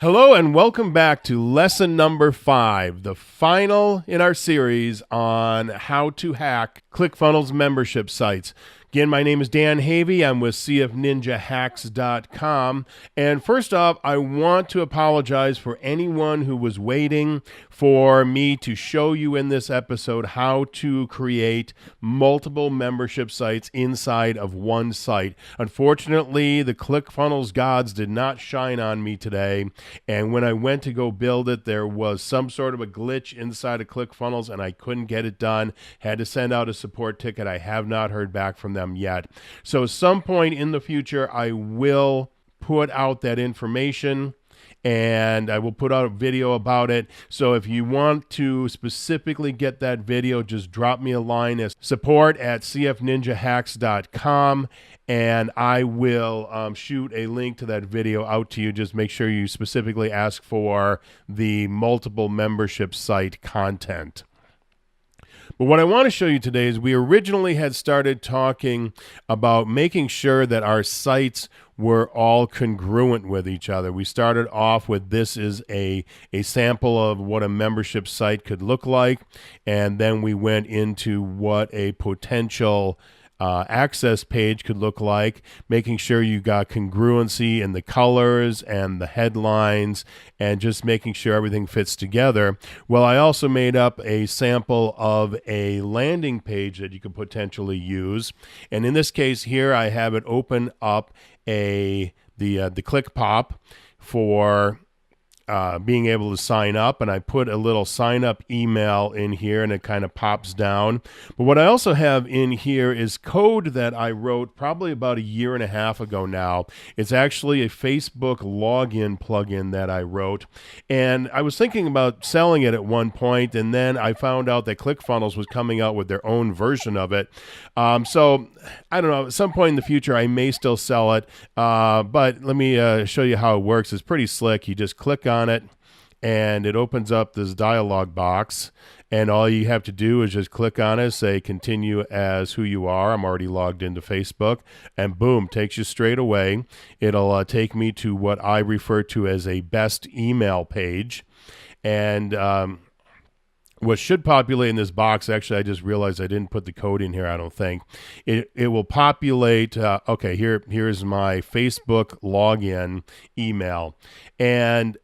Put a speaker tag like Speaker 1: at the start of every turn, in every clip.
Speaker 1: Hello and welcome back to lesson number 5, the final in our series on how to hack ClickFunnels membership sites. Again, my name is Dan Havey. I'm with cfninjahacks.com. And first off, I want to apologize for anyone who was waiting for me to show you in this episode how to create multiple membership sites inside of one site. Unfortunately, the ClickFunnels gods did not shine on me today. And when I went to go build it, there was some sort of a glitch inside of ClickFunnels and I couldn't get it done. Had to send out a support ticket. I have not heard back from them yet. So at some point in the future, I will put out that information and I will put out a video about it. So if you want to specifically get that video, just drop me a line at support@cfninjahacks.com and I will shoot a link to that video out to you. Just make sure you specifically ask for the multiple membership site content. But what I want to show you today is we originally had started talking about making sure that our sites were all congruent with each other. We started off with this is a sample of what a membership site could look like, and then we went into what a potential access page could look like, making sure you got congruency in the colors and the headlines and just making sure everything fits together. Well, I also made up a sample of a landing page that you could potentially use. And in this case here, I have it open up the click pop for being able to sign up, and I put a little sign up email in here and it kind of pops down. But what I also have in here is code that I wrote probably about a year and a half ago now. It's actually a Facebook login plugin that I wrote, and I was thinking about selling it at one point, and then I found out that ClickFunnels was coming out with their own version of it. So I don't know, at some point in the future I may still sell it, but let me show you how it works. It's pretty slick. You just click on it and it opens up this dialog box, and all you have to do is just click on it, say continue as who you are. I'm already logged into Facebook, and boom, takes you straight away. It'll take me to what I refer to as a best email page, and what should populate in this box, actually I just realized I didn't put the code in here, I don't think. It will populate, okay, here's my Facebook login email. And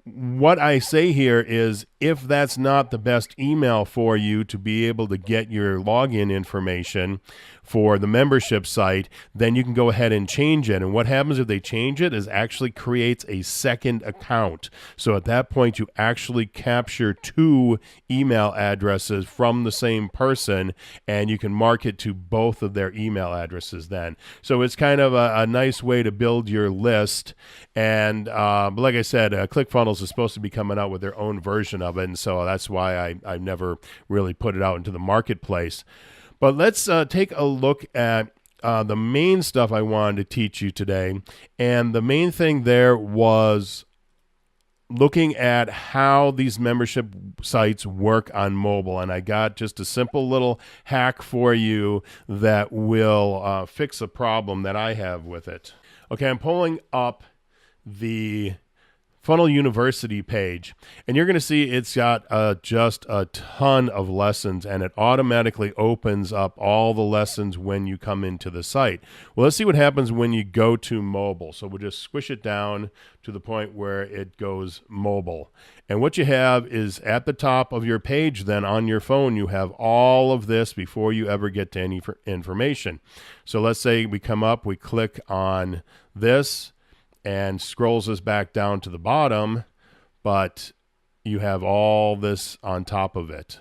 Speaker 1: what I say here is if that's not the best email for you to be able to get your login information for the membership site, then you can go ahead and change it. And what happens if they change it is actually creates a second account. So at that point, you actually capture 2 email addresses from the same person, and you can market to both of their email addresses then. So it's kind of a nice way to build your list. And but like I said, ClickFunnels is supposed to be coming out with their own version of it, and so that's why I never really put it out into the marketplace. But let's take a look at the main stuff I wanted to teach you today. And the main thing there was looking at how these membership sites work on mobile. And I got just a simple little hack for you that will fix a problem that I have with it. Okay, I'm pulling up the Funnel University page, and you're going to see it's got just a ton of lessons, and it automatically opens up all the lessons when you come into the site. Well, let's see what happens when you go to mobile. So we'll just squish it down to the point where it goes mobile. And what you have is at the top of your page, then on your phone, you have all of this before you ever get to any information. So let's say we come up, we click on this, and scrolls us back down to the bottom, but you have all this on top of it.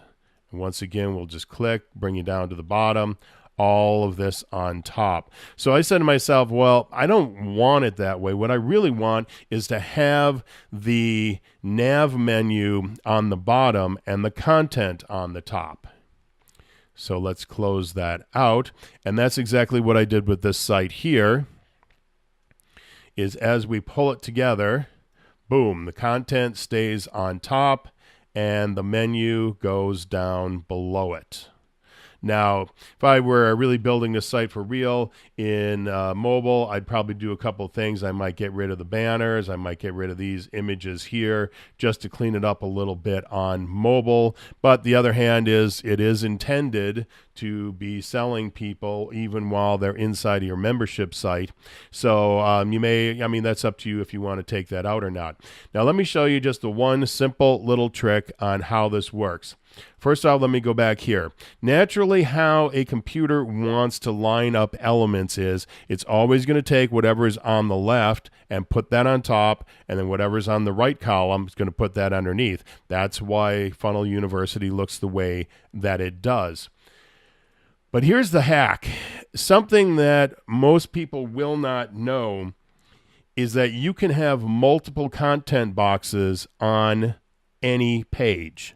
Speaker 1: And once again, we'll just click, bring you down to the bottom, all of this on top. So I said to myself, well, I don't want it that way. What I really want is to have the nav menu on the bottom and the content on the top. So let's close that out. And that's exactly what I did with this site here. Is as we pull it together, boom, the content stays on top and the menu goes down below it. Now, if I were really building this site for real in mobile, I'd probably do a couple of things. I might get rid of the banners. I might get rid of these images here just to clean it up a little bit on mobile. But the other hand is it is intended to be selling people even while they're inside of your membership site. So that's up to you if you want to take that out or not. Now, let me show you just the one simple little trick on how this works. First off, let me go back here. Naturally, how a computer wants to line up elements is it's always going to take whatever is on the left and put that on top, and then whatever's on the right column is going to put that underneath. That's why Funnel University looks the way that it does. But here's the hack. Something that most people will not know is that you can have multiple content boxes on any page.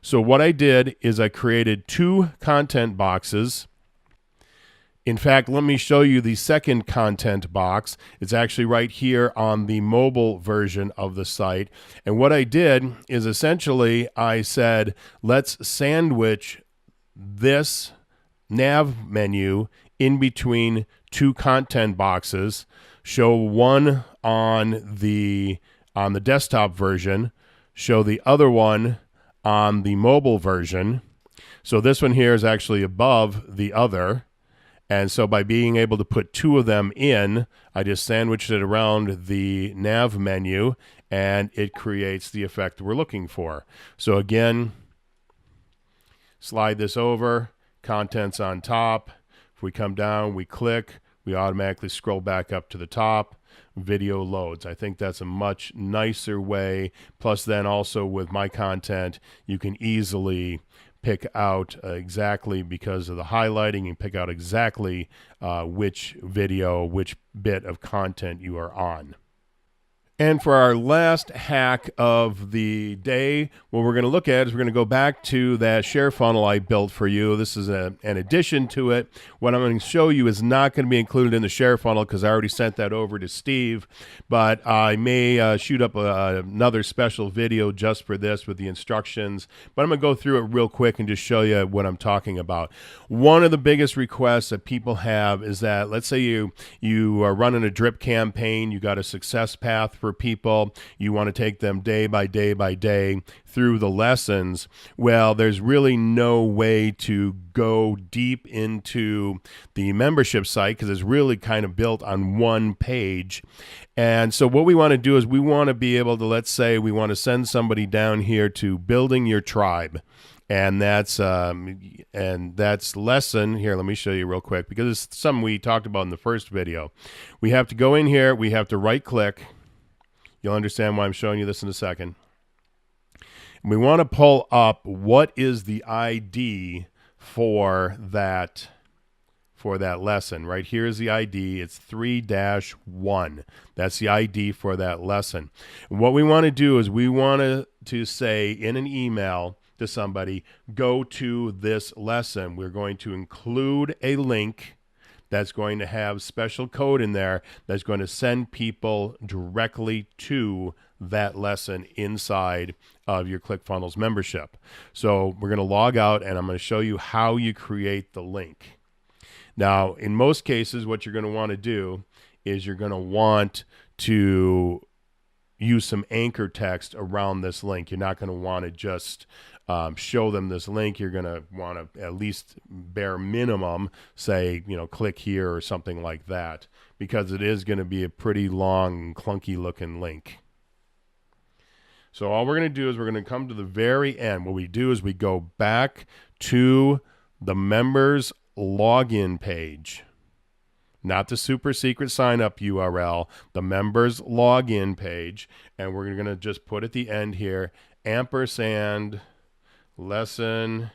Speaker 1: So what I did is I created 2 content boxes. In fact, let me show you the second content box. It's actually right here on the mobile version of the site. And what I did is essentially I said, let's sandwich this nav menu in between 2 content boxes, show one on the desktop version, show the other one on the mobile version. So this one here is actually above the other. And so by being able to put 2 of them in, I just sandwiched it around the nav menu and it creates the effect we're looking for. So again, slide this over, contents on top. If we come down, we click, we automatically scroll back up to the top. Video loads. I think that's a much nicer way. Plus then also with my content, you can easily pick out exactly, because of the highlighting, you pick out exactly which video, which bit of content you are on. And for our last hack of the day, what we're going to look at is we're going to go back to that share funnel I built for you. This is an addition to it. What I'm going to show you is not going to be included in the share funnel because I already sent that over to Steve, but I may shoot up another special video just for this with the instructions, but I'm going to go through it real quick and just show you what I'm talking about. One of the biggest requests that people have is that, let's say you are running a drip campaign, you got a success path for people, you want to take them day by day by day through the lessons. Well, there's really no way to go deep into the membership site because it's really kind of built on one page. And so what we want to do is we want to be able to, let's say we want to send somebody down here to building your tribe. And that's lesson here. Let me show you real quick because it's something we talked about in the first video. We have to go in here. We have to right click. You'll understand why I'm showing you this in a second. And we want to pull up what is the ID for that lesson. Right here is the ID. It's 3-1. That's the ID for that lesson. And what we want to do is we want to say in an email to somebody, go to this lesson. We're going to include a link that's going to have special code in there that's going to send people directly to that lesson inside of your ClickFunnels membership. So we're going to log out and I'm going to show you how you create the link. Now, in most cases, what you're going to want to do is you're going to want to use some anchor text around this link. You're not going to want to just show them this link. You're going to want to at least bare minimum say, click here or something like that, because it is going to be a pretty long, clunky looking link. So all we're going to do is we're going to come to the very end. What we do is we go back to the members login page, not the super secret sign up URL, the members login page. And we're going to just put at the end here, ampersand lesson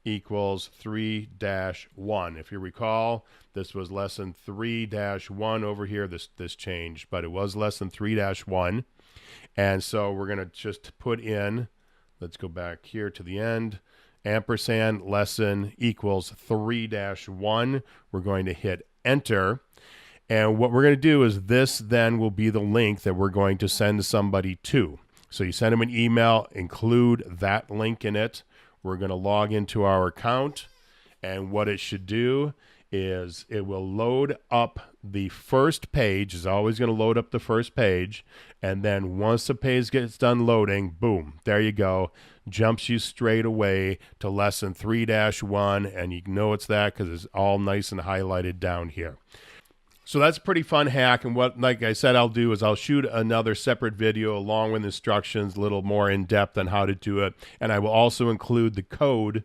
Speaker 1: equals 3-1. If you recall, this was lesson 3-1 over here. This changed, but it was lesson 3-1. And so we're going to just put in, let's go back here to the end, ampersand lesson equals 3-1. We're going to hit enter. And what we're going to do is this then will be the link that we're going to send somebody to. So you send them an email, include that link in it. We're going to log into our account. And what it should do is it will load up the first page. Is always going to load up the first page. And then once the page gets done loading, boom, there you go. Jumps you straight away to lesson 3-1. And you know it's that because it's all nice and highlighted down here. So that's a pretty fun hack, and what, like I said, I'll do is I'll shoot another separate video along with instructions, a little more in-depth on how to do it, and I will also include the code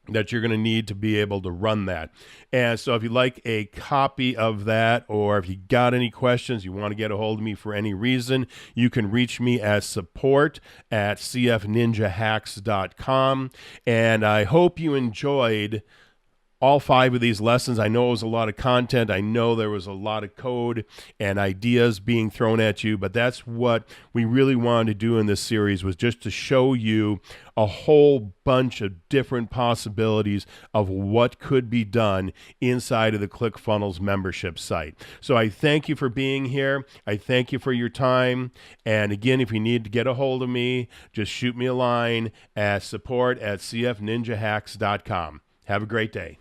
Speaker 1: that you're going to need to be able to run that. And so if you'd like a copy of that, or if you got any questions, you want to get a hold of me for any reason, you can reach me at support@cfninjahacks.com. And I hope you enjoyed all 5 of these lessons. I know it was a lot of content. I know there was a lot of code and ideas being thrown at you, but that's what we really wanted to do in this series, was just to show you a whole bunch of different possibilities of what could be done inside of the ClickFunnels membership site. So I thank you for being here. I thank you for your time. And again, if you need to get a hold of me, just shoot me a line at support@cfninjahacks.com. Have a great day.